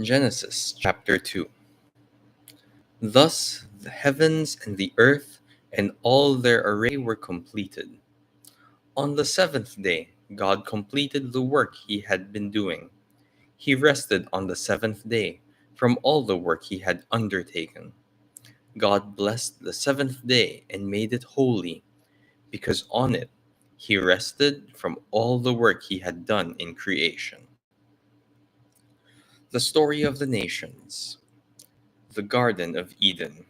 Genesis chapter 2. Thus the heavens and the earth and all their array were completed. On the seventh day, God completed the work he had been doing. He rested on the seventh day from all the work he had undertaken. God blessed the seventh day and made it holy, because on it he rested from all the work he had done in creation. The story of the nations. The Garden of Eden.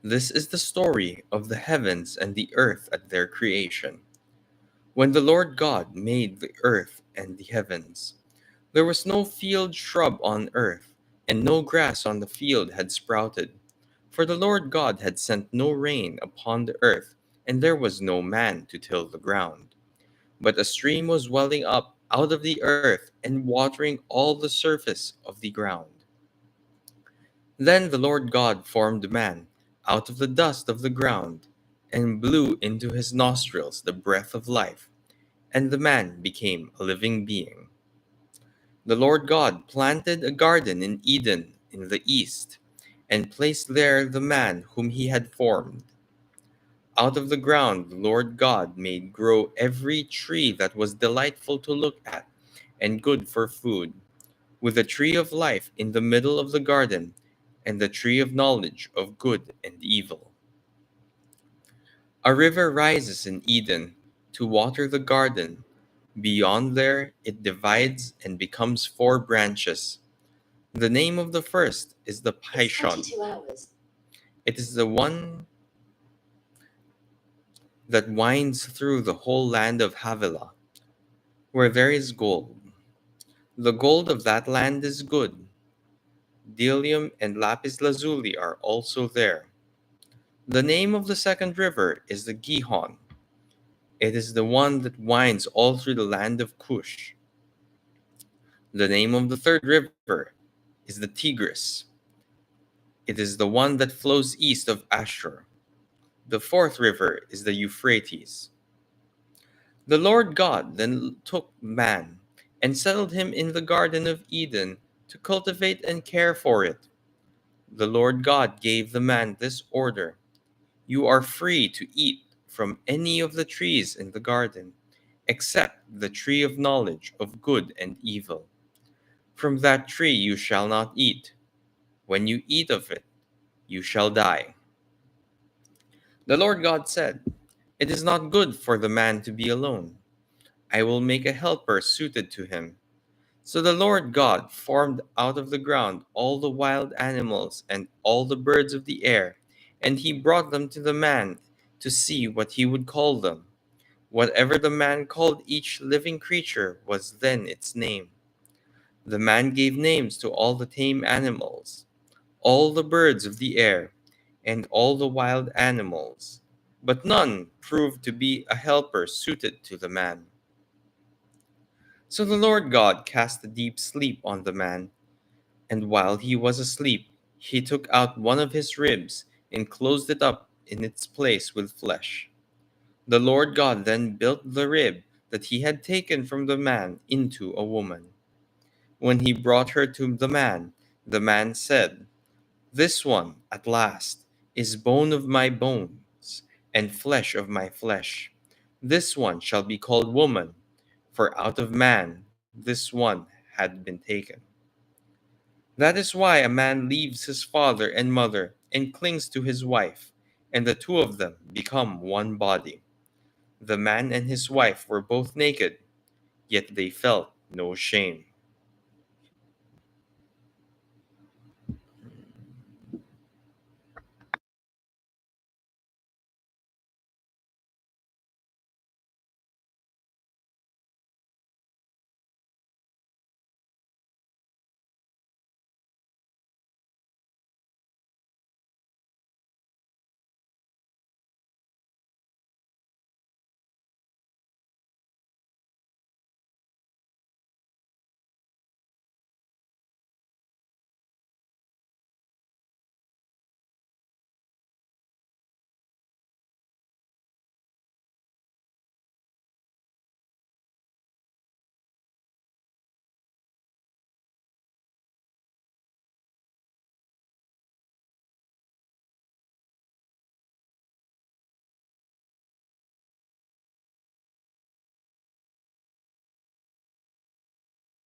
This is the story of the heavens and the earth at their creation. When the Lord God made the earth and the heavens, there was no field shrub on earth, and no grass on the field had sprouted. For the Lord God had sent no rain upon the earth, and there was no man to till the ground. But a stream was welling up out of the earth and watering all the surface of the ground. Then the Lord God formed man out of the dust of the ground, and blew into his nostrils the breath of life, and the man became a living being. The Lord God planted a garden in Eden in the east, and placed there the man whom he had formed. Out of the ground the Lord God made grow every tree that was delightful to look at, and good for food, with the tree of life in the middle of the garden, and the tree of knowledge of good and evil. A river rises in Eden to water the garden. Beyond there, it divides and becomes four branches. The name of the first is the Pishon. It is the one that winds through the whole land of Havilah, where there is gold. The gold of that land is good. Bdellium and lapis lazuli are also there. The name of the second river is the Gihon. It is the one that winds all through the land of Cush. The name of the third river is the Tigris. It is the one that flows east of Ashur. The fourth river is the Euphrates. The Lord God then took man and settled him in the Garden of Eden to cultivate and care for it. The Lord God gave the man this order: "You are free to eat from any of the trees in the garden, except the tree of knowledge of good and evil. From that tree you shall not eat. When you eat of it, you shall die." The Lord God said, "It is not good for the man to be alone. I will make a helper suited to him." So the Lord God formed out of the ground all the wild animals and all the birds of the air, and he brought them to the man to see what he would call them. Whatever the man called each living creature was then its name. The man gave names to all the tame animals, all the birds of the air, and all the wild animals, but none proved to be a helper suited to the man. So the Lord God cast a deep sleep on the man, and while he was asleep, he took out one of his ribs and closed it up in its place with flesh. The Lord God then built the rib that he had taken from the man into a woman. When he brought her to the man said, "This one, at last, is bone of my bones and flesh of my flesh. This one shall be called woman, for out of man this one had been taken." That is why a man leaves his father and mother and clings to his wife, and the two of them become one body. The man and his wife were both naked, yet they felt no shame.